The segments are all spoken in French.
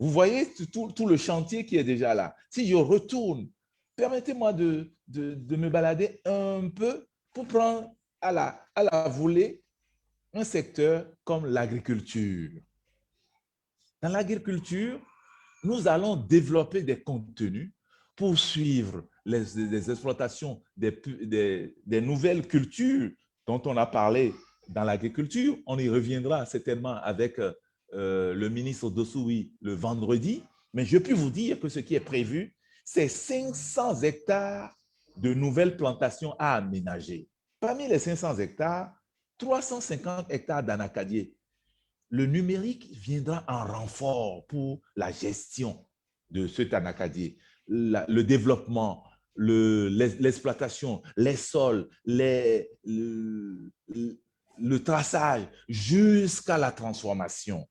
Vous voyez tout le chantier qui est déjà là. Si je retourne, permettez-moi de me balader un peu pour prendre à la volée un secteur comme l'agriculture. Dans l'agriculture, nous allons développer des contenus pour suivre les exploitations des nouvelles cultures dont on a parlé dans l'agriculture. On y reviendra certainement avec le ministre Dossoui le vendredi. Mais je peux vous dire que ce qui est prévu, c'est 500 hectares de nouvelles plantations à aménager. Parmi les 500 hectares, 350 hectares d'anacadier. Le numérique viendra en renfort pour la gestion de cet anacadier, le développement, l'exploitation, les sols, le traçage, jusqu'à la transformation.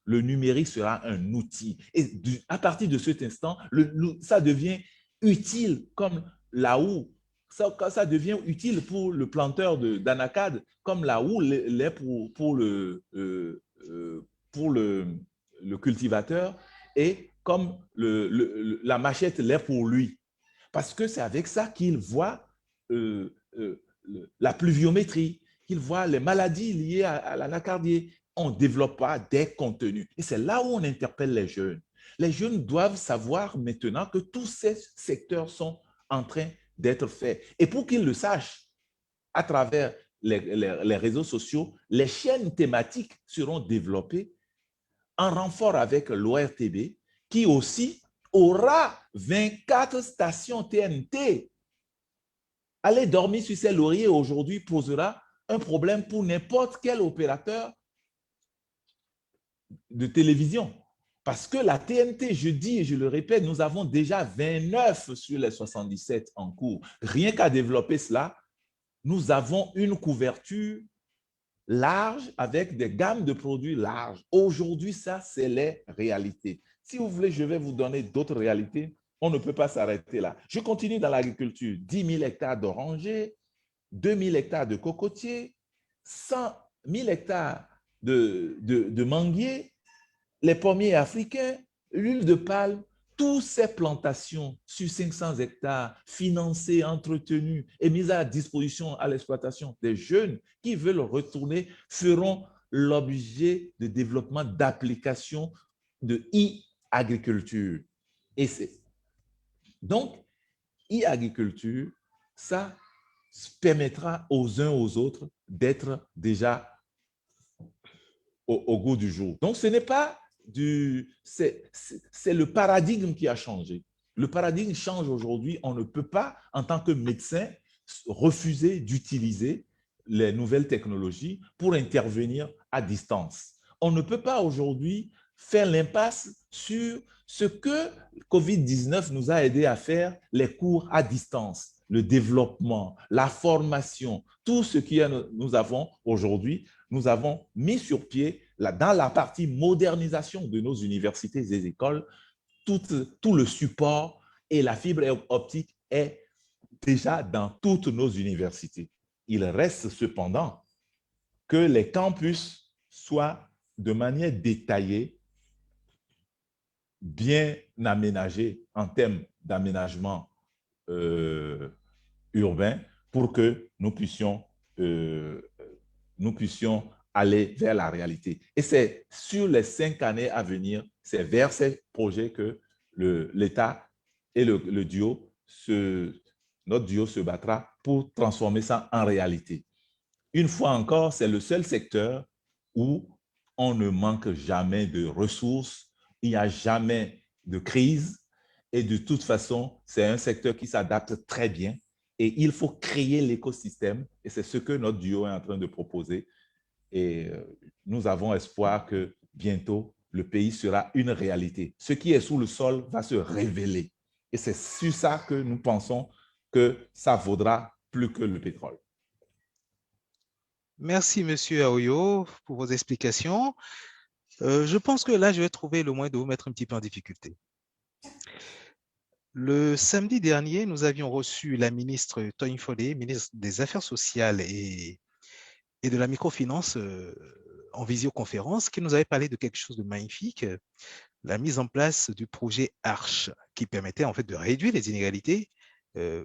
Le numérique sera un outil. Et à partir de cet instant, ça devient utile comme la houe. Ça devient utile pour le planteur d'anacade, comme la houe l'est pour le cultivateur et comme la machette l'est pour lui. Parce que c'est avec ça qu'il voit la pluviométrie, qu'il voit les maladies liées à l'anacardie. On ne développe pas des contenus. Et c'est là où on interpelle les jeunes. Les jeunes doivent savoir maintenant que tous ces secteurs sont en train d'être faits. Et pour qu'ils le sachent, à travers les réseaux sociaux, les chaînes thématiques seront développées en renfort avec l'ORTB, qui aussi aura 24 stations TNT. Aller dormir sur ses lauriers aujourd'hui posera un problème pour n'importe quel opérateur de télévision. Parce que la TNT, je dis et je le répète, nous avons déjà 29 sur les 77 en cours. Rien qu'à développer cela, nous avons une couverture large avec des gammes de produits larges. Aujourd'hui, ça, c'est les réalités. Si vous voulez, je vais vous donner d'autres réalités. On ne peut pas s'arrêter là. Je continue dans l'agriculture. 10 000 hectares d'orangers, 2 000 hectares de cocotiers, 100 000 hectares de manguiers, les pommiers africains, l'huile de palme, toutes ces plantations sur 500 hectares financées, entretenues et mises à disposition à l'exploitation des jeunes qui veulent retourner feront l'objet de développement d'applications de e-agriculture. Et c'est donc e-agriculture, ça permettra aux uns aux autres d'être déjà au goût du jour. Donc, ce n'est pas c'est le paradigme qui a changé. Le paradigme change aujourd'hui. On ne peut pas, en tant que médecin, refuser d'utiliser les nouvelles technologies pour intervenir à distance. On ne peut pas aujourd'hui faire l'impasse sur ce que COVID-19 nous a aidé à faire, les cours à distance, le développement, la formation, tout ce que nous avons aujourd'hui, nous avons mis sur pied dans la partie modernisation de nos universités et écoles, tout le support et la fibre optique est déjà dans toutes nos universités. Il reste cependant que les campus soient de manière détaillée, bien aménagés en termes d'aménagement urbain pour que nous puissions aller vers la réalité. Et c'est sur les 5 années à venir, c'est vers ces projets que l'État et notre duo se battra pour transformer ça en réalité. Une fois encore, c'est le seul secteur où on ne manque jamais de ressources, il n'y a jamais de crise et de toute façon, c'est un secteur qui s'adapte très bien et il faut créer l'écosystème et c'est ce que notre duo est en train de proposer. Et nous avons espoir que bientôt, le pays sera une réalité. Ce qui est sous le sol va se révéler. Et c'est sur ça que nous pensons que ça vaudra plus que le pétrole. Merci, Monsieur Aoyo, pour vos explications. Je pense que là, je vais trouver le moyen de vous mettre un petit peu en difficulté. Le samedi dernier, nous avions reçu la ministre Toyin Fode, ministre des Affaires sociales et de la microfinance en visioconférence, qui nous avait parlé de quelque chose de magnifique, la mise en place du projet ARCH, qui permettait en fait de réduire les inégalités euh,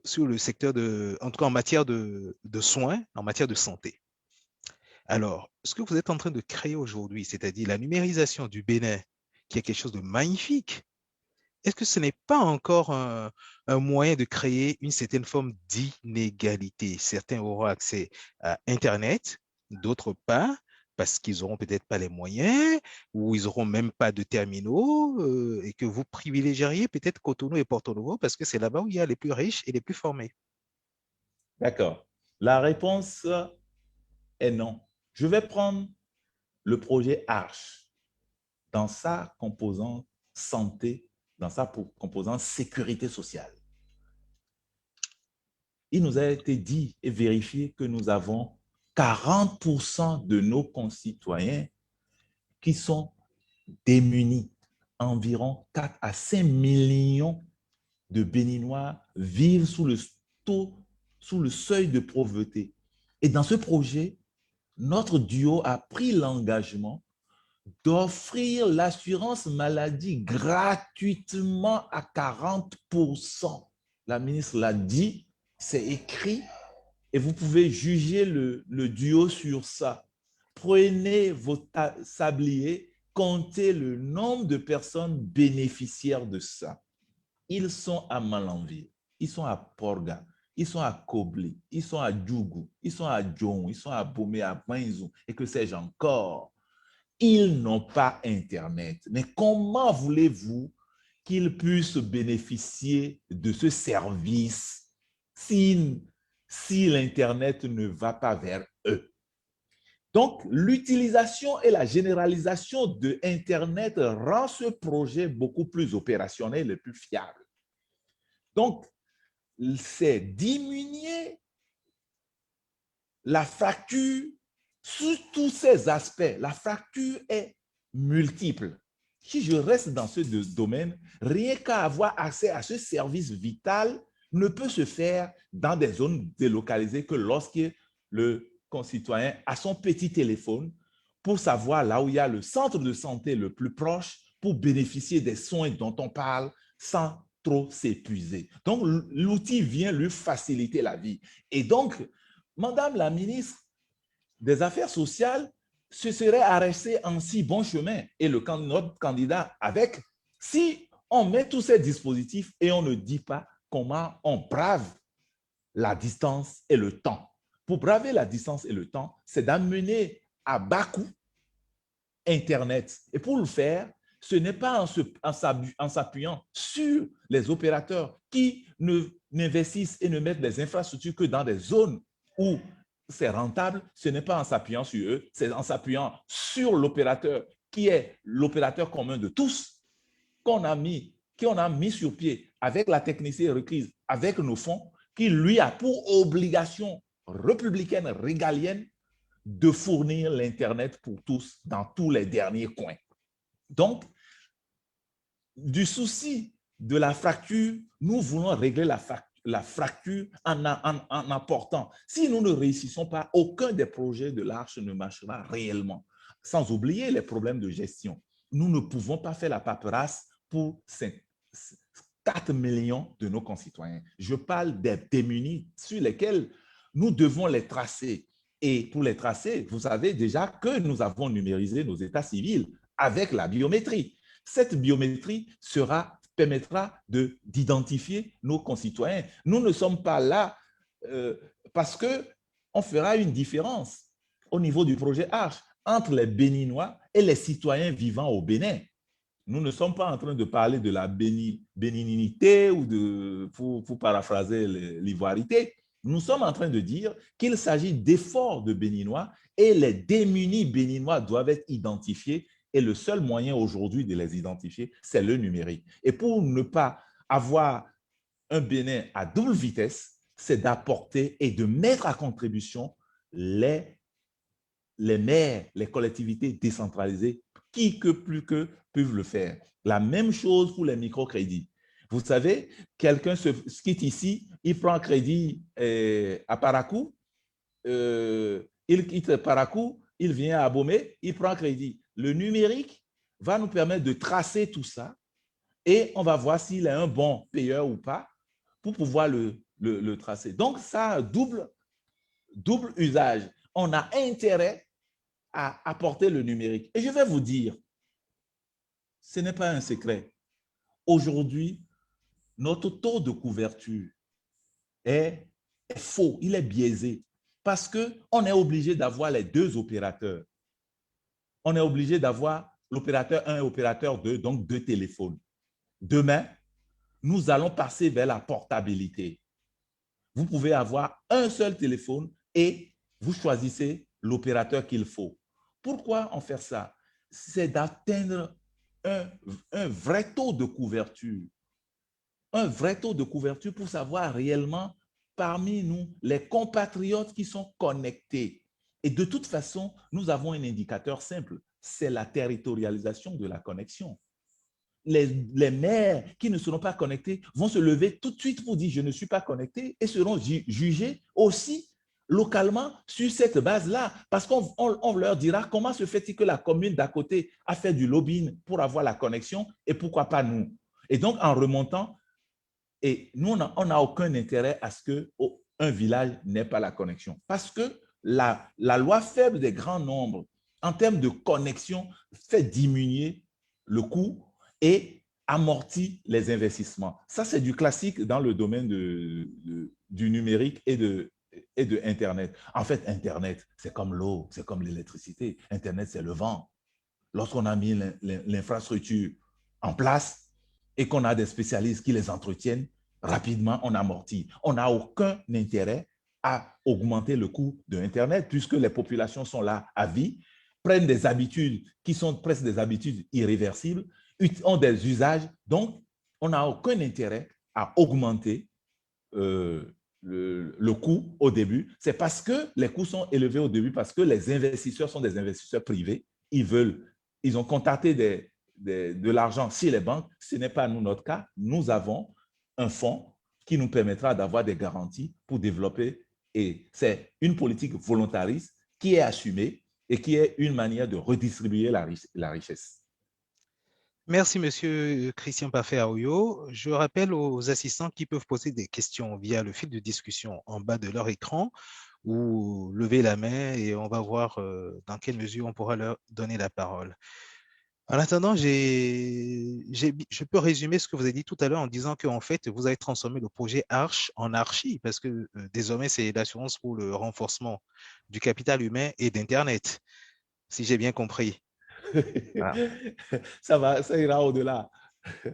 sur le secteur en tout cas en matière de soins, en matière de santé. Alors, ce que vous êtes en train de créer aujourd'hui, c'est-à-dire la numérisation du Bénin, qui est quelque chose de magnifique, est-ce que ce n'est pas encore un moyen de créer une certaine forme d'inégalité? Certains auront accès à Internet, d'autres pas, parce qu'ils n'auront peut-être pas les moyens, ou ils n'auront même pas de terminaux, et que vous privilégieriez peut-être Cotonou et Porto Novo, parce que c'est là-bas où il y a les plus riches et les plus formés. D'accord. La réponse est non. Je vais prendre le projet ARCH dans sa composante santé, dans sa composante sécurité sociale. Il nous a été dit et vérifié que nous avons 40% de nos concitoyens qui sont démunis. Environ 4 à 5 millions de Béninois vivent sous le seuil de pauvreté. Et dans ce projet, notre duo a pris l'engagement d'offrir l'assurance maladie gratuitement à 40%. La ministre l'a dit, c'est écrit, et vous pouvez juger le duo sur ça. Prenez vos sabliers, comptez le nombre de personnes bénéficiaires de ça. Ils sont à Malanville, ils sont à Porga, ils sont à Koblé, ils sont à Djougou, ils sont à Djon, ils sont à Bomé, à Banzou, et que sais-je encore. Ils n'ont pas Internet. Mais comment voulez-vous qu'ils puissent bénéficier de ce service si l'Internet ne va pas vers eux? Donc, l'utilisation et la généralisation de Internet rend ce projet beaucoup plus opérationnel et plus fiable. Donc, c'est diminuer la fracture sous tous ces aspects. La fracture est multiple. Si je reste dans ce domaine, rien qu'à avoir accès à ce service vital ne peut se faire dans des zones délocalisées que lorsque le concitoyen a son petit téléphone pour savoir là où il y a le centre de santé le plus proche pour bénéficier des soins dont on parle sans trop s'épuiser. Donc, l'outil vient lui faciliter la vie. Et donc, Madame la ministre des Affaires sociales se serait arrêtée en si bon chemin et notre candidat avec, si on met tous ces dispositifs et on ne dit pas comment on brave la distance et le temps. Pour braver la distance et le temps, c'est d'amener à bas coût Internet. Et pour le faire, ce n'est pas en s'appuyant sur les opérateurs qui n'investissent et ne mettent des infrastructures que dans des zones où c'est rentable, ce n'est pas en s'appuyant sur eux, c'est en s'appuyant sur l'opérateur qui est l'opérateur commun de tous qu'on a mis sur pied avec la technicité requise, avec nos fonds, qui lui a pour obligation républicaine, régalienne, de fournir l'Internet pour tous dans tous les derniers coins. Donc, du souci de la fracture, nous voulons régler la fracture en apportant. Si nous ne réussissons pas, aucun des projets de l'Arche ne marchera réellement. Sans oublier les problèmes de gestion. Nous ne pouvons pas faire la paperasse pour 4 millions de nos concitoyens. Je parle des démunis sur lesquels nous devons les tracer. Et pour les tracer, vous savez déjà que nous avons numérisé nos états civils avec la biométrie. Cette biométrie permettra d'identifier nos concitoyens. Nous ne sommes pas là parce qu'on fera une différence au niveau du projet Arche entre les Béninois et les citoyens vivant au Bénin. Nous ne sommes pas en train de parler de la bénininité ou pour paraphraser l'ivoirité. Nous sommes en train de dire qu'il s'agit d'efforts de Béninois et les démunis béninois doivent être identifiés et le seul moyen aujourd'hui de les identifier, c'est le numérique. Et pour ne pas avoir un Bénin à double vitesse, c'est d'apporter et de mettre à contribution les maires, les collectivités décentralisées, qui que plus que peuvent le faire. La même chose pour les microcrédits. Vous savez, quelqu'un se quitte ici, il prend crédit à Parakou, il quitte Parakou, il vient à Abomey, il prend crédit. Le numérique va nous permettre de tracer tout ça et on va voir s'il est un bon payeur ou pas pour pouvoir le tracer. Donc, ça a double usage. On a intérêt à apporter le numérique. Et je vais vous dire, ce n'est pas un secret. Aujourd'hui, notre taux de couverture est faux, il est biaisé parce qu'on est obligé d'avoir les deux opérateurs. On est obligé d'avoir l'opérateur 1 et l'opérateur 2, donc deux téléphones. Demain, nous allons passer vers la portabilité. Vous pouvez avoir un seul téléphone et vous choisissez l'opérateur qu'il faut. Pourquoi on fait ça? C'est d'atteindre un vrai taux de couverture. Un vrai taux de couverture pour savoir réellement parmi nous les compatriotes qui sont connectés. Et de toute façon, nous avons un indicateur simple, c'est la territorialisation de la connexion. Les maires qui ne seront pas connectés vont se lever tout de suite pour dire je ne suis pas connecté et seront jugés aussi localement sur cette base-là parce qu'on leur dira comment se fait-il que la commune d'à côté a fait du lobbying pour avoir la connexion et pourquoi pas nous. Et donc en remontant, et nous on n'a aucun intérêt à ce qu'un village n'ait pas la connexion parce que la loi faible des grands nombres en termes de connexion fait diminuer le coût et amortit les investissements. Ça, c'est du classique dans le domaine du numérique et de Internet. En fait, Internet, c'est comme l'eau, c'est comme l'électricité. Internet, c'est le vent. Lorsqu'on a mis l'infrastructure en place et qu'on a des spécialistes qui les entretiennent, rapidement, on amortit. On n'a aucun intérêt à augmenter le coût de Internet puisque les populations sont là à vie, prennent des habitudes qui sont presque des habitudes irréversibles, ont des usages. Donc, on n'a aucun intérêt à augmenter le coût au début. C'est parce que les coûts sont élevés au début, parce que les investisseurs sont des investisseurs privés. Ils ont contacté de l'argent chez les banques. Ce n'est pas nous notre cas. Nous avons un fonds qui nous permettra d'avoir des garanties pour développer. Et c'est une politique volontariste qui est assumée et qui est une manière de redistribuer la richesse. Merci, Monsieur Christian Paffé-Aouyo. Je rappelle aux assistants qui peuvent poser des questions via le fil de discussion en bas de leur écran ou lever la main et on va voir dans quelle mesure on pourra leur donner la parole. En attendant, je peux résumer ce que vous avez dit tout à l'heure en disant qu'en fait, vous avez transformé le projet Arch en Archie parce que désormais, c'est l'assurance pour le renforcement du capital humain et d'Internet, si j'ai bien compris. Ah. Ça ira au-delà.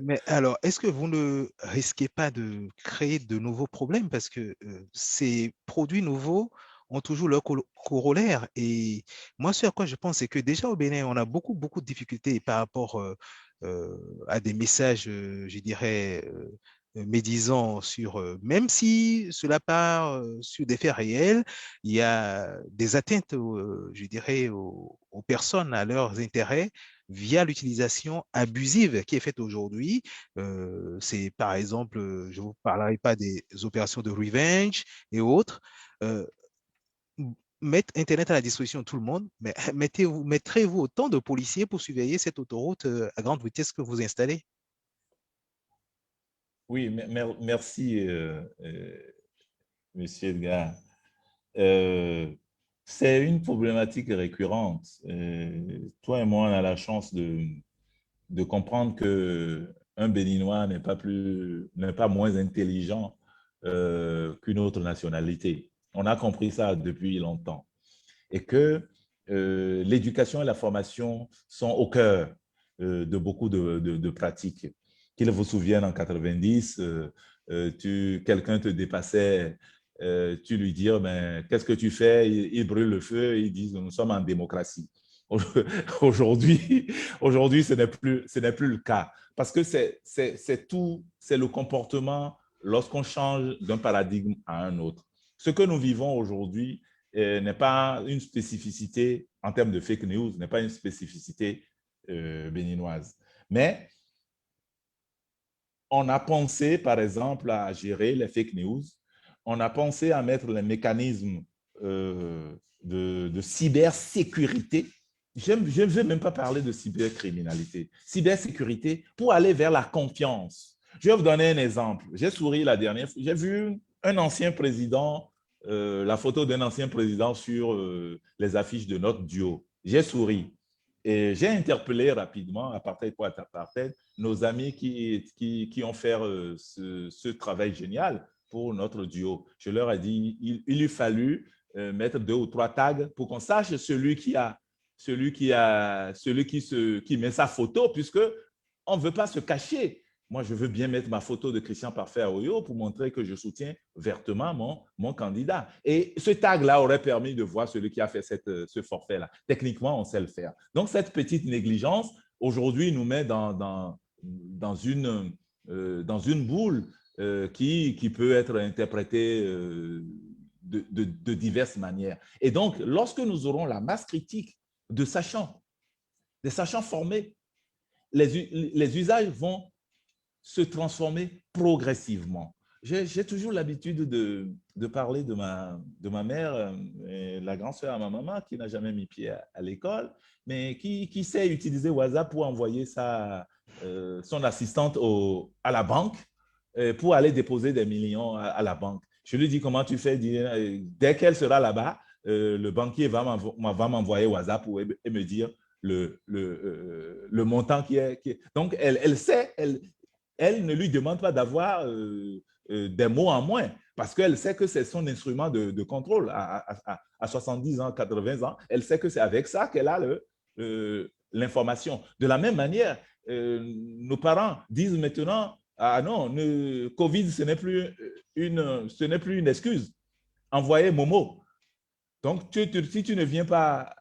Mais alors, est-ce que vous ne risquez pas de créer de nouveaux problèmes parce que ces produits nouveaux ont toujours leur corollaire. Et moi, ce à quoi je pense, c'est que déjà au Bénin, on a beaucoup, beaucoup de difficultés par rapport à des messages, je dirais, médisants sur, même si cela part sur des faits réels, il y a des atteintes, je dirais, aux personnes, à leurs intérêts via l'utilisation abusive qui est faite aujourd'hui. C'est par exemple, je ne vous parlerai pas des opérations de revenge et autres. Mettre Internet à la disposition de tout le monde, mais mettrez-vous autant de policiers pour surveiller cette autoroute à grande vitesse que vous installez? Oui, merci, Monsieur Edgar. C'est une problématique récurrente. Toi et moi, on a la chance de comprendre qu'un Béninois n'est pas moins intelligent qu'une autre nationalité. On a compris ça depuis longtemps. Et que l'éducation et la formation sont au cœur de beaucoup de pratiques. Qu'il vous souvienne, en 90, quelqu'un te dépassait, tu lui dis, oh, ben, qu'est-ce que tu fais? Il brûle le feu, ils disent, nous sommes en démocratie. Aujourd'hui, ce n'est plus le cas. Parce que c'est tout, c'est le comportement lorsqu'on change d'un paradigme à un autre. Ce que nous vivons aujourd'hui n'est pas une spécificité en termes de fake news, n'est pas une spécificité béninoise. Mais on a pensé, par exemple, à gérer les fake news. On a pensé à mettre les mécanismes de cybersécurité je ne veux même pas parler de cybercriminalité, cybersécurité pour aller vers la confiance. Je vais vous donner un exemple. J'ai souri la dernière fois. J'ai vu un ancien président, la photo d'un ancien président sur les affiches de notre duo. J'ai souri. Et j'ai interpellé rapidement, apartheid pour apartheid, nos amis qui ont fait ce travail génial pour notre duo. Je leur ai dit, il eût fallu mettre 2 ou 3 tags pour qu'on sache celui qui met sa photo, puisque on ne veut pas se cacher. Moi, je veux bien mettre ma photo de Christian Parfait Aoyo pour montrer que je soutiens vertement mon candidat. Et ce tag-là aurait permis de voir celui qui a fait ce forfait-là. Techniquement, on sait le faire. Donc, cette petite négligence, aujourd'hui, nous met dans une boule qui peut être interprétée de diverses manières. Et donc, lorsque nous aurons la masse critique de sachants, des sachants formés, les usages vont se transformer progressivement. J'ai toujours l'habitude de parler de ma mère, la grande sœur à ma maman, qui n'a jamais mis pied à l'école, mais qui sait utiliser WhatsApp pour envoyer son assistante à la banque pour aller déposer des millions à la banque. Je lui dis comment tu fais. Dès qu'elle sera là-bas, le banquier va m'envoyer WhatsApp et me dire le montant qui est. Donc, elle sait, elle ne lui demande pas d'avoir des mots en moins parce qu'elle sait que c'est son instrument de contrôle à 70 ans, 80 ans. Elle sait que c'est avec ça qu'elle a l'information. De la même manière, nos parents disent maintenant, ah non, Covid, ce n'est plus une excuse. Envoyez Momo. Donc, si tu ne viens pas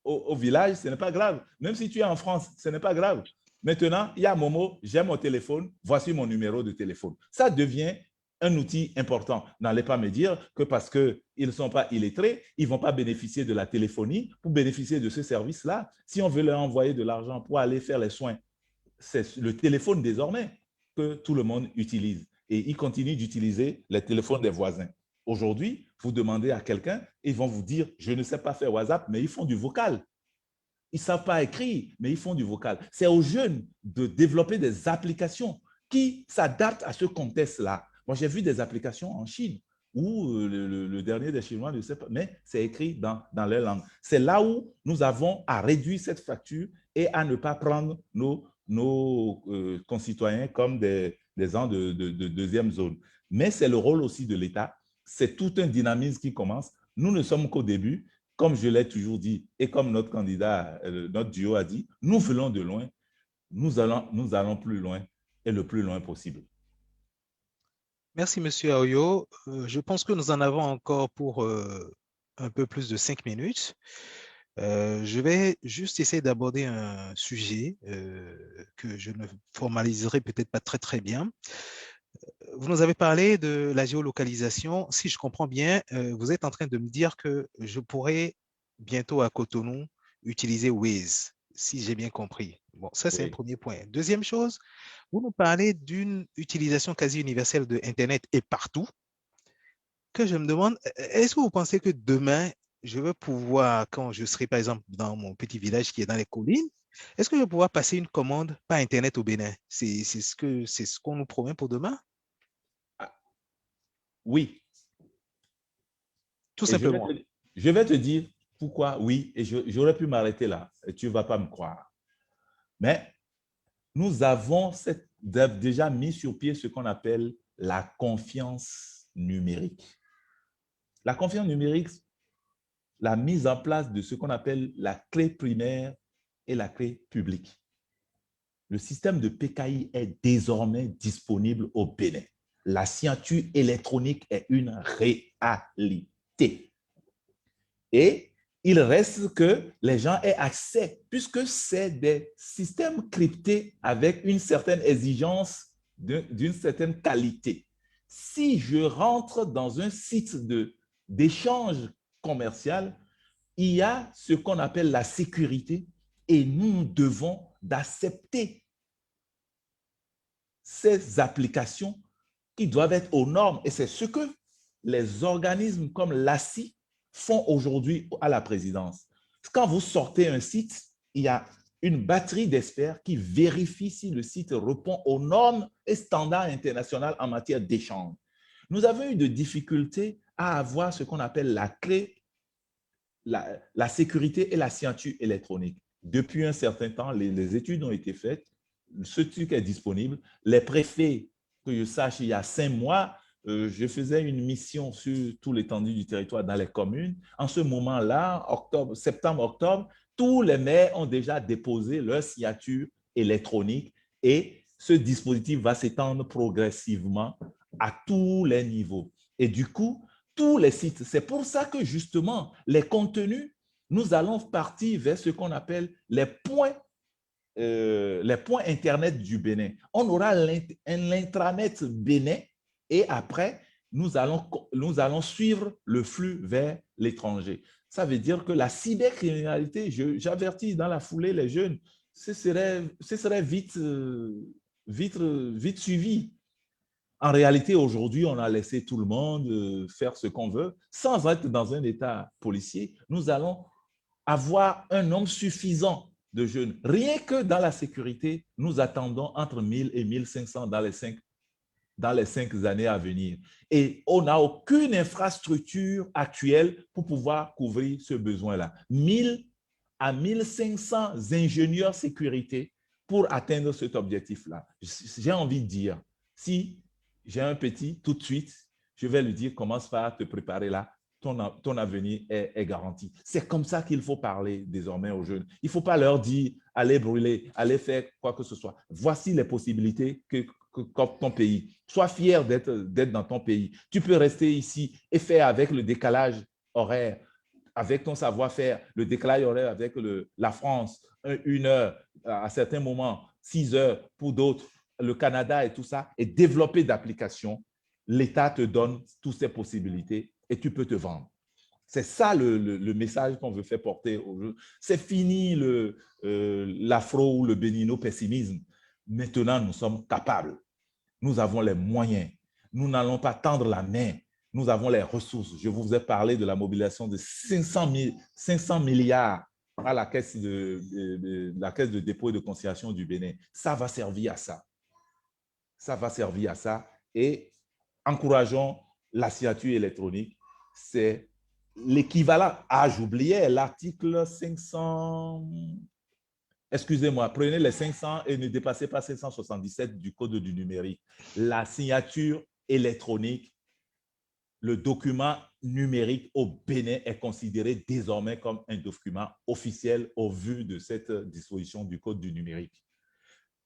au village, ce n'est pas grave. Même si tu es en France, ce n'est pas grave. Maintenant, il y a Momo, j'ai mon téléphone, voici mon numéro de téléphone. Ça devient un outil important. N'allez pas me dire que parce qu'ils ne sont pas illettrés, ils ne vont pas bénéficier de la téléphonie pour bénéficier de ce service-là. Si on veut leur envoyer de l'argent pour aller faire les soins, c'est le téléphone désormais que tout le monde utilise. Et ils continuent d'utiliser les téléphones des voisins. Aujourd'hui, vous demandez à quelqu'un, ils vont vous dire, je ne sais pas faire WhatsApp, mais ils font du vocal. Ils ne savent pas écrire, mais ils font du vocal. C'est aux jeunes de développer des applications qui s'adaptent à ce contexte-là. Moi, j'ai vu des applications en Chine où le dernier des Chinois ne sait pas, mais c'est écrit dans leur langue. C'est là où nous avons à réduire cette fracture et à ne pas prendre nos concitoyens comme des gens de deuxième zone. Mais c'est le rôle aussi de l'État. C'est tout un dynamisme qui commence. Nous ne sommes qu'au début. Comme je l'ai toujours dit, et comme notre candidat, notre duo a dit, nous venons de loin, nous allons plus loin et le plus loin possible. Merci, Monsieur Aoyo. Je pense que nous en avons encore pour un peu plus de 5 minutes. Je vais juste essayer d'aborder un sujet que je ne formaliserai peut-être pas très, très bien. Vous nous avez parlé de la géolocalisation. Si je comprends bien, vous êtes en train de me dire que je pourrais bientôt à Cotonou utiliser Waze, si j'ai bien compris. Bon, ça, c'est un Oui. premier point. Deuxième chose, vous nous parlez d'une utilisation quasi universelle de Internet et partout, que je me demande, est-ce que vous pensez que demain, je vais pouvoir, quand je serai par exemple dans mon petit village qui est dans les collines, est-ce que je vais pouvoir passer une commande par Internet au Bénin? C'est ce qu'on nous promet pour demain? Ah, oui. Tout Et simplement. je vais te dire pourquoi oui, et j'aurais pu m'arrêter là, et tu ne vas pas me croire. Mais nous avons déjà mis sur pied ce qu'on appelle la confiance numérique. La confiance numérique, la mise en place de ce qu'on appelle la clé primaire et la clé publique. Le système de PKI est désormais disponible au Bénin. La signature électronique est une réalité. Et il reste que les gens aient accès, puisque c'est des systèmes cryptés avec une certaine exigence d'une certaine qualité. Si je rentre dans un site d'échange commercial, il y a ce qu'on appelle la sécurité et nous devons d'accepter ces applications qui doivent être aux normes. Et c'est ce que les organismes comme l'ACI font aujourd'hui à la présidence. Quand vous sortez un site, il y a une batterie d'experts qui vérifie si le site répond aux normes et standards internationaux en matière d'échange. Nous avons eu des difficultés à avoir ce qu'on appelle la clé, la sécurité et la signature électronique. Depuis un certain temps, les études ont été faites, ce truc est disponible. Les préfets, que je sache, il y a 5 mois, je faisais une mission sur tout l'étendue du territoire dans les communes. En ce moment-là, septembre-octobre, tous les maires ont déjà déposé leur signature électronique et ce dispositif va s'étendre progressivement à tous les niveaux. Et du coup, tous les sites, c'est pour ça que justement, les contenus, nous allons partir vers ce qu'on appelle les points Internet du Bénin. On aura l'intranet Bénin et après, nous allons suivre le flux vers l'étranger. Ça veut dire que la cybercriminalité, j'avertis dans la foulée les jeunes, ce serait vite suivi. En réalité, aujourd'hui, on a laissé tout le monde faire ce qu'on veut. Sans être dans un état policier, nous allons avoir un nombre suffisant de jeunes. Rien que dans la sécurité, nous attendons entre 1000 et 1500 dans les 5 années à venir. Et on n'a aucune infrastructure actuelle pour pouvoir couvrir ce besoin-là. 1000 à 1500 ingénieurs sécurité pour atteindre cet objectif-là. J'ai envie de dire, si j'ai un petit, tout de suite, je vais lui dire, commence par te préparer là, ton avenir est garanti. C'est comme ça qu'il faut parler désormais aux jeunes. Il ne faut pas leur dire, allez brûler, allez faire quoi que ce soit. Voici les possibilités que ton pays. Sois fier d'être dans ton pays. Tu peux rester ici et faire avec le décalage horaire, avec ton savoir-faire, le décalage horaire avec la France, 1 heure à certains moments, 6 heures pour d'autres, le Canada et tout ça, et développer d'applications. L'État te donne toutes ces possibilités et tu peux te vendre. C'est ça le message qu'on veut faire porter aux jeunes. C'est fini l'afro ou le bénino-pessimisme. Maintenant, nous sommes capables. Nous avons les moyens. Nous n'allons pas tendre la main. Nous avons les ressources. Je vous ai parlé de la mobilisation de 500 milliards à la caisse de dépôt et de consignation du Bénin. Ça va servir à ça. Ça va servir à ça. Et encourageons la signature électronique. C'est l'équivalent. Ah, j'oubliais l'article 500. Excusez-moi, prenez les 500 et ne dépassez pas 577 du Code du numérique. La signature électronique, le document numérique au Bénin est considéré désormais comme un document officiel au vu de cette disposition du Code du numérique.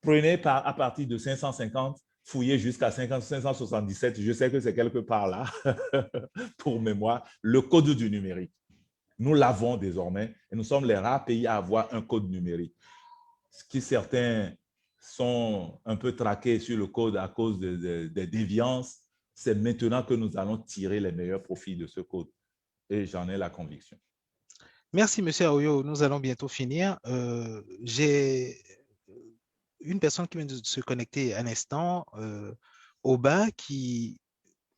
Prenez à partir de 550, fouillez jusqu'à 577, je sais que c'est quelque part là, pour mémoire, le Code du numérique. Nous l'avons désormais et nous sommes les rares pays à avoir un code numérique. Ce qui certains sont un peu traqués sur le code à cause des déviances, c'est maintenant que nous allons tirer les meilleurs profits de ce code. Et j'en ai la conviction. Merci, M. Aoyo. Nous allons bientôt finir. J'ai une personne qui vient de se connecter à l'instant, Oba, qui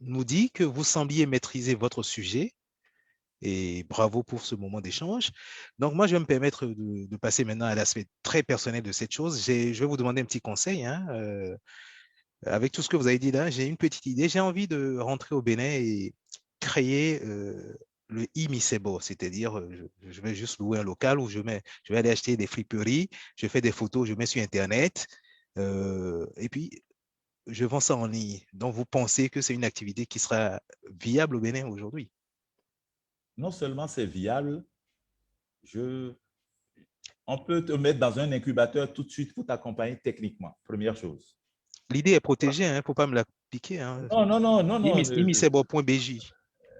nous dit que vous sembliez maîtriser votre sujet. Et bravo pour ce moment d'échange. Donc, moi, je vais me permettre de passer maintenant à l'aspect très personnel de cette chose. Je vais vous demander un petit conseil. Avec tout ce que vous avez dit là, j'ai une petite idée. J'ai envie de rentrer au Bénin et créer le e-Misebo, c'est-à-dire je vais juste louer un local où je vais aller acheter des friperies, je fais des photos, je mets sur Internet et puis je vends ça en ligne. Donc, vous pensez que c'est une activité qui sera viable au Bénin aujourd'hui? Non seulement c'est viable, on peut te mettre dans un incubateur tout de suite pour t'accompagner techniquement, première chose. L'idée est protégée, il ne faut pas me la piquer. Hein. Non. Imisebo.bj.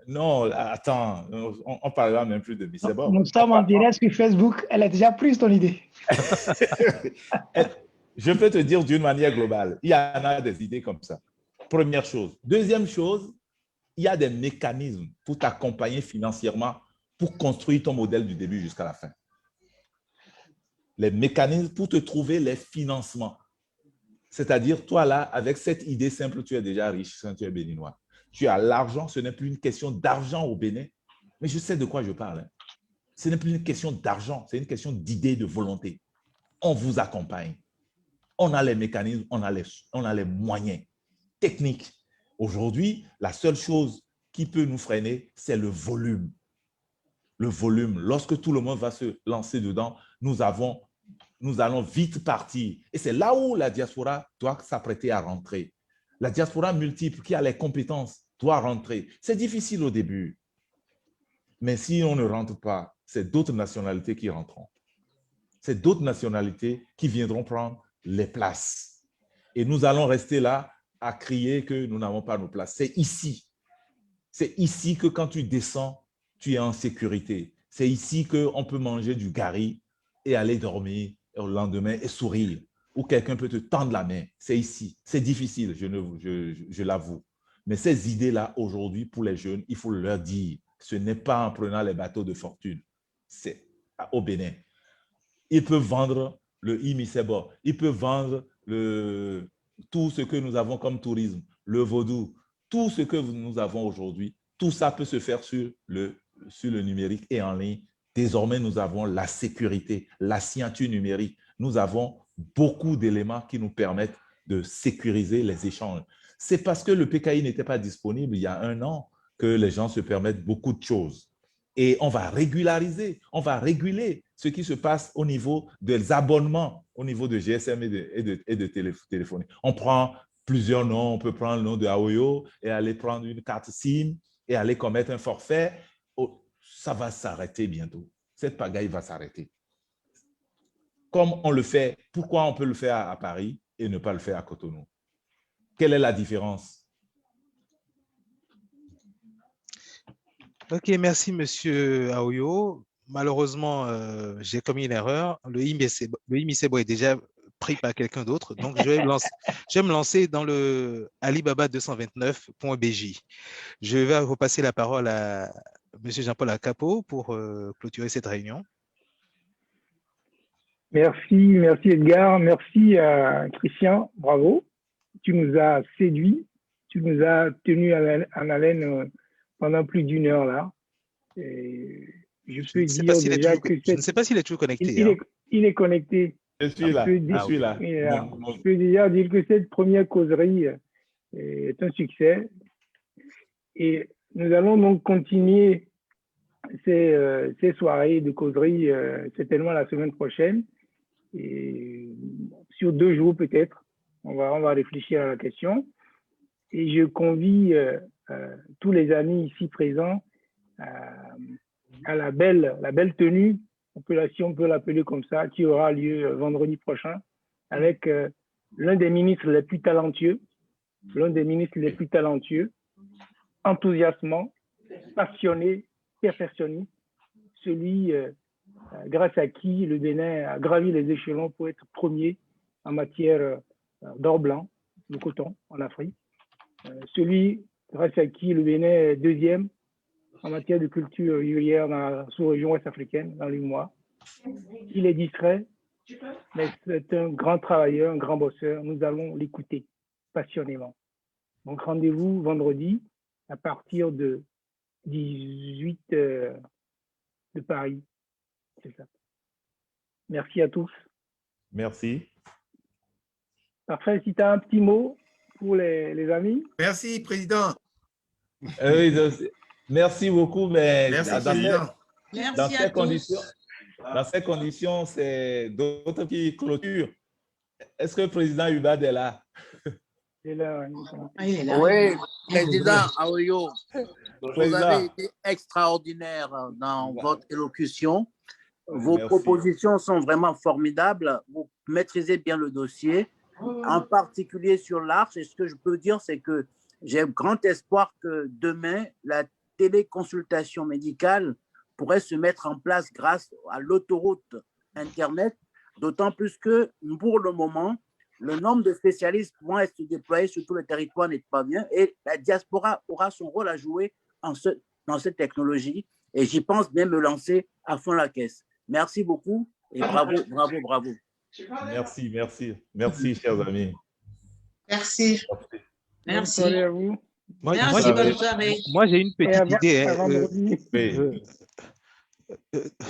Non, attends, on parlera même plus de Misebo. Nous sommes en direct sur Facebook, elle a déjà pris ton idée. Je peux te dire d'une manière globale, il y en a des idées comme ça. Première chose. Deuxième chose, il y a des mécanismes pour t'accompagner financièrement pour construire ton modèle du début jusqu'à la fin. Les mécanismes pour te trouver les financements. C'est-à-dire, toi là, avec cette idée simple, tu es déjà riche quand tu es béninois. Tu as l'argent, ce n'est plus une question d'argent au Bénin, mais je sais de quoi je parle. Ce n'est plus une question d'argent, c'est une question d'idée, de volonté. On vous accompagne. On a les mécanismes, on a les moyens techniques. Aujourd'hui, la seule chose qui peut nous freiner, c'est le volume. Le volume. Lorsque tout le monde va se lancer dedans, nous allons vite partir. Et c'est là où la diaspora doit s'apprêter à rentrer. La diaspora multiple qui a les compétences doit rentrer. C'est difficile au début. Mais si on ne rentre pas, c'est d'autres nationalités qui rentreront. C'est d'autres nationalités qui viendront prendre les places. Et nous allons rester là à crier que nous n'avons pas nos places. C'est ici. C'est ici que quand tu descends, tu es en sécurité. C'est ici qu'on peut manger du gari et aller dormir au lendemain et sourire. Ou quelqu'un peut te tendre la main. C'est ici. C'est difficile, je l'avoue. Mais ces idées-là, aujourd'hui, pour les jeunes, il faut leur dire, ce n'est pas en prenant les bateaux de fortune. C'est au Bénin. Ils peuvent vendre le Imisebo, ils peuvent vendre tout ce que nous avons comme tourisme, le vaudou, tout ce que nous avons aujourd'hui, tout ça peut se faire sur le numérique et en ligne. Désormais, nous avons la sécurité, la signature numérique. Nous avons beaucoup d'éléments qui nous permettent de sécuriser les échanges. C'est parce que le PKI n'était pas disponible il y a 1 an que les gens se permettent beaucoup de choses. Et on va régulariser, on va réguler ce qui se passe au niveau des abonnements, au niveau de GSM et de téléphonie. On prend plusieurs noms, on peut prendre le nom de Aoyo et aller prendre une carte SIM et aller commettre un forfait. Oh, ça va s'arrêter bientôt. Cette pagaille va s'arrêter. Comme on le fait, pourquoi on peut le faire à Paris et ne pas le faire à Cotonou? Quelle est la différence? Ok, merci, Monsieur Aoyo. Malheureusement, j'ai commis une erreur. Le Imisebo est déjà pris par quelqu'un d'autre. Donc, je vais me lancer dans le Alibaba229.bj. Je vais repasser la parole à Monsieur Jean-Paul Akapo pour clôturer cette réunion. Merci Edgar, merci à Christian, bravo. Tu nous as séduit, tu nous as tenu en haleine pendant plus d'1 heure là. Et je peux dire déjà que je ne sais pas s'il est toujours connecté. Il est connecté. Je suis là. Je peux déjà dire que cette première causerie est un succès. Et nous allons donc continuer ces soirées de causerie certainement la semaine prochaine. Et sur 2 jours peut-être, on va réfléchir à la question. Et je convie tous les amis ici présents à la belle tenue, si on peut l'appeler comme ça, qui aura lieu vendredi prochain avec l'un des ministres les plus talentueux, enthousiasmant, passionné, perfectionniste, celui grâce à qui le Bénin a gravi les échelons pour être premier en matière d'or blanc, de coton en Afrique. Celui grâce à qui le Bénin est 2e en matière de culture huilière dans la sous-région ouest-africaine, dans l'UMOA. Il est discret, mais c'est un grand travailleur, un grand bosseur. Nous allons l'écouter passionnément. Donc, rendez-vous vendredi à partir de 18 h de Paris. C'est ça. Merci à tous. Merci. Parfait. Si tu as un petit mot pour les amis. Merci, Président. Merci beaucoup, mais merci, dans ces conditions, c'est d'autres qui clôturent. Est-ce que le président Hubert est là? Il est là. Oui, président Aoyo, vous avez été extraordinaire dans votre élocution. Vos propositions sont vraiment formidables. Vous maîtrisez bien le dossier, en particulier sur l'Arche. Et ce que je peux dire, c'est que j'ai grand espoir que demain, la téléconsultation médicale pourrait se mettre en place grâce à l'autoroute Internet, d'autant plus que pour le moment, le nombre de spécialistes pouvant être déployés sur tout le territoire n'est pas bien et la diaspora aura son rôle à jouer dans cette technologie et j'y pense bien me lancer à fond la caisse. Merci beaucoup et bravo. Merci, chers amis. Merci. Merci à vous. Moi, j'ai une petite idée.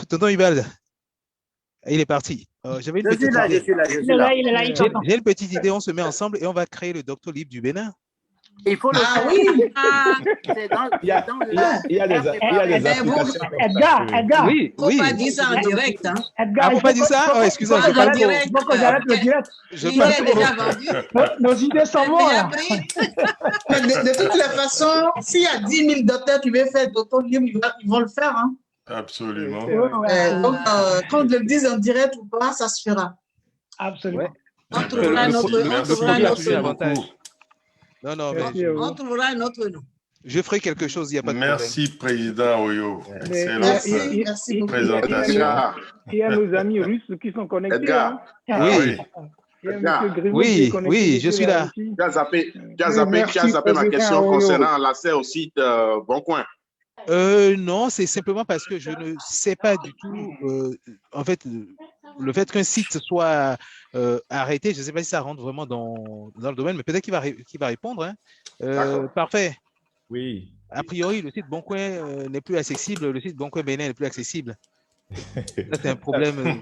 Tonton Ibal, il est parti. J'avais une Je suis petite là, je idée. suis là, je Il suis est là. là, il est là, il t'entend. J'ai une petite idée, on se met ensemble et on va créer le Doctolib du Bénin. Il faut le Ah faire. oui. C'est dans Il y a, dans il y a, il y a des, il y a des applications comme ça que- Edgar, Oui, Faut oui. pas dire ça en direct. Hein. Edgar. Ah, faut pas dire ça? Oh, excusez-moi, Faut je parle en trop. direct. Il faut que j'arrête le direct. Je Il parle est trop. déjà vendu. Nos idées sont C'est bonnes. déjà là. pris. Mais de toutes les façons, s'il y a 10 000 docteurs qui veulent faire Doctolib, ils vont le faire. Hein. Absolument. Donc, qu'on le dise en direct ou pas, ça se fera. Absolument. Ouais. On trouvera un autre Merci nom. avantage. Non, non, mais Merci à vous. On trouvera un autre nom. je ferai quelque chose, il n'y a pas de problème. Merci, Président Oyo. Mais Excellente Merci beaucoup. présentation. Il y a nos amis russes qui sont connectés. Edgar. Hein. Oui, Il y a Edgar. M. Grimaud Oui, qui est connecté oui, depuis je suis la là. Russie. Tu as zappé merci, ma président question Oyo. concernant l'accès au site Boncoin. Non, c'est simplement parce que je ne sais pas du tout. En fait, le fait qu'un site soit arrêté, je ne sais pas si ça rentre vraiment dans le domaine, mais peut-être qu'il va répondre. Hein. Parfait. Oui. A priori, le site Boncoin n'est plus accessible. Le site Boncoin Bénin n'est plus accessible. Ça, c'est un problème.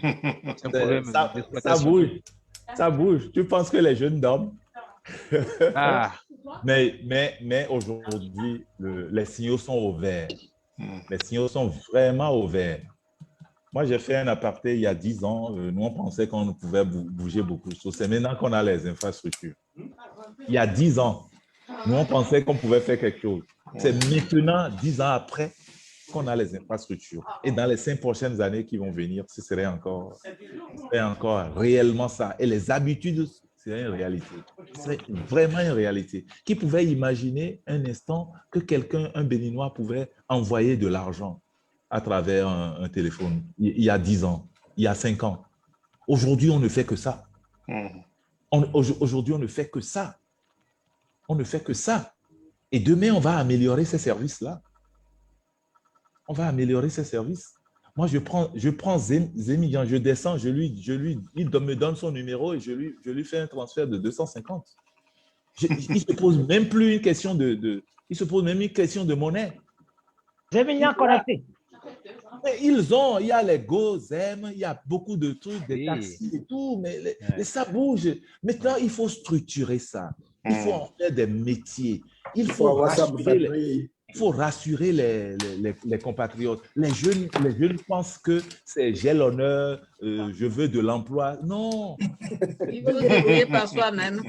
C'est un problème Ça d'exploitation. bouge. Ça bouge. Tu penses que les jeunes dorment? Ah, Mais aujourd'hui, les signaux sont au vert. Les signaux sont vraiment au vert. Moi, j'ai fait un aparté il y a 10 ans. Nous, on pensait qu'on ne pouvait bouger beaucoup de choses. C'est maintenant qu'on a les infrastructures. Il y a 10 ans, nous, on pensait qu'on pouvait faire quelque chose. C'est maintenant, 10 ans après, qu'on a les infrastructures. Et dans les 5 prochaines années qui vont venir, ce serait encore réellement ça. Et les habitudes, c'est une réalité. C'est vraiment une réalité. Qui pouvait imaginer un instant que quelqu'un, un Béninois, pouvait envoyer de l'argent à travers un téléphone il y a 10 ans, il y a 5 ans. Aujourd'hui, on ne fait que ça. Aujourd'hui, on ne fait que ça. On ne fait que ça. Et demain, on va améliorer ces services-là. On va améliorer ces services. Moi, je prends Zémilian, je descends, il me donne son numéro et je lui fais un transfert de 250. Il ne se pose même plus une question il se pose même une question de monnaie. Zémilian connecté. Mais il y a les GoZem, il y a beaucoup de trucs, des taxis et tout, mais ça bouge. Maintenant, il faut structurer ça. Il faut en faire des métiers. Il faut rassurer les compatriotes. Les jeunes pensent que c'est j'ai l'honneur, je veux de l'emploi. Non. Il faut se débrouiller par soi-même.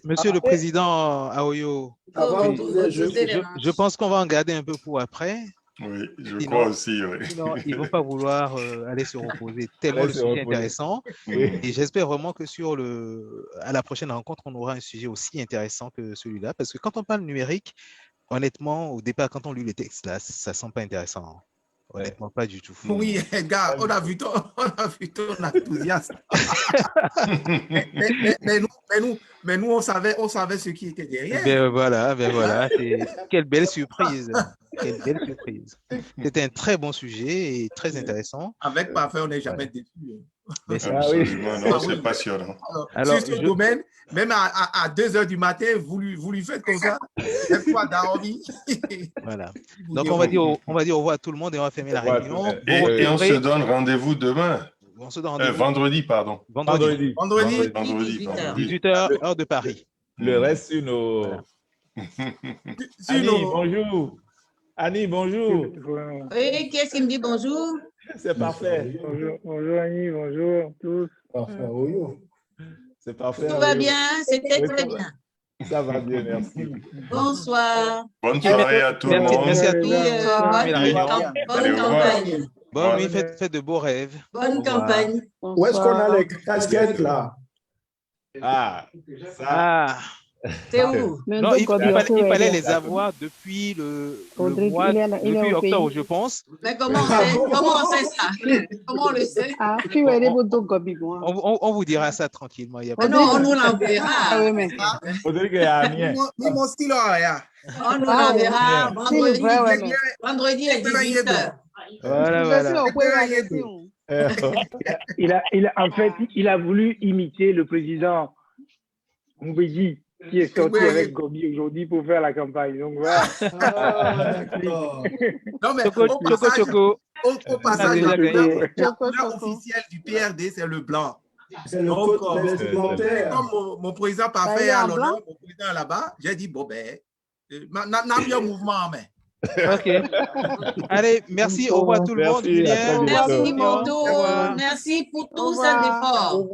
Monsieur le Président Aoyo, je pense qu'on va en garder un peu pour après. Oui, je crois aussi. Oui. Sinon, ils ne vont pas vouloir aller se reposer, tellement le sujet est intéressant. Et j'espère vraiment que à la prochaine rencontre, on aura un sujet aussi intéressant que celui-là. Parce que quand on parle numérique, honnêtement, au départ, quand on lit les textes, là, ça ne semble pas intéressant. Honnêtement, pas du tout. Oui, Edgar, on a vu ton enthousiasme. mais nous, on savait ce qui était derrière. Ben voilà. Quelle belle surprise. Quelle belle surprise. C'était un très bon sujet et très intéressant. Avec Parfait, on n'est jamais déçu. Absolument, non, c'est passionnant. Alors, sur ce domaine, même à 2 heures du matin, vous lui faites comme ça, une fois d'envie. Voilà. Donc, on va dire au revoir à tout le monde et on va fermer la réunion. Et on se donne rendez-vous demain. On se donne rendez-vous. Vendredi, pardon. Vendredi. 18h, heure de Paris. Le reste sur nos... Annie, bonjour. Annie, bonjour. Oui, qui est-ce qui me dit bonjour? C'est parfait. Bonjour Annie, bonjour tous. C'est parfait. Tout va bien, c'était très bien. Ça va bien, merci. Bonsoir. Bonne soirée à tout le monde. Merci à tous. Bonne campagne. Bonne nuit, faites de beaux rêves. Bonne campagne. Où est-ce qu'on a les casquettes là? C'est où? Non, il fallait les avoir depuis le mois, depuis octobre, je pense. Mais comment on sait ça? Comment on le sait? On vous dira ça tranquillement. Non, on nous l'enverra. Mon stylo, rien. On nous l'enverra vendredi à 18h. Voilà. En fait, il a voulu imiter le président Mbeki, qui est sorti avec Gobi aujourd'hui pour faire la campagne. Donc voilà. Non, mais Choco. Au passage, déjà gagné. la couleur officielle du PRD, c'est le blanc. C'est le Donc, code vestimentaire. comme mon président parfait à l'honneur, mon président là-bas, j'ai dit, bon, ben, n'a mis un mouvement en main. Ok. Allez, merci. Au revoir tout le monde. Merci, à très bientôt. Merci, Au Mondo. revoir. Merci pour tous ces efforts.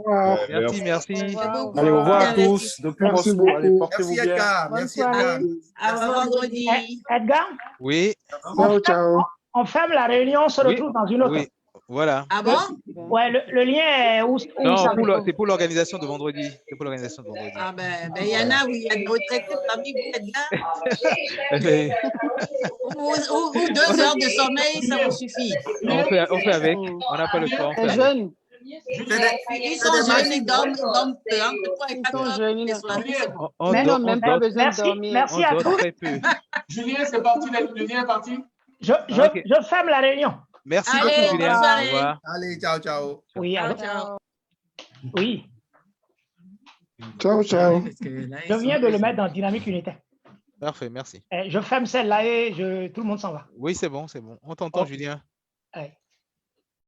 Merci, merci. Allez, au revoir à tous. Depuis Merci Moscou. Allez, beaucoup. portez-vous Merci, bien. Edgar. Merci, Edgar. À vendredi. Edgar, Oui, Ciao, ciao. on ferme la réunion, on se Oui. retrouve dans une autre. oui. Voilà. Ah bon? Ouais, le lien est où Non, ça c'est pour l'organisation de vendredi. C'est pour l'organisation de vendredi. Ah ben, il y en a où il y a des retraités parmi vous, Edgar. Mais Ou 2 heures de sommeil, ça vous suffit. on fait avec. On n'a pas le choix. On fait avec. Jeune. Ils sont jeunes, ils dorment peu. Entre 3 et 4 heures de soirée, c'est bon. Mais non, même pas besoin de Merci, dormir. merci à On dort tous. très peu. Julien, c'est parti. Le lien est parti. Je ferme la réunion. Merci Allez, beaucoup, bonne Julien. Au soirée. revoir. Allez, ciao, ciao. Oui, Ciao, allô? ciao. Oui. Ciao, ciao. Je viens de le mettre dans Dynamique Unitaire. Parfait, merci. Je ferme celle-là et tout le monde s'en va. Oui, c'est bon, c'est bon. On t'entend, Oh. Julien. Ouais.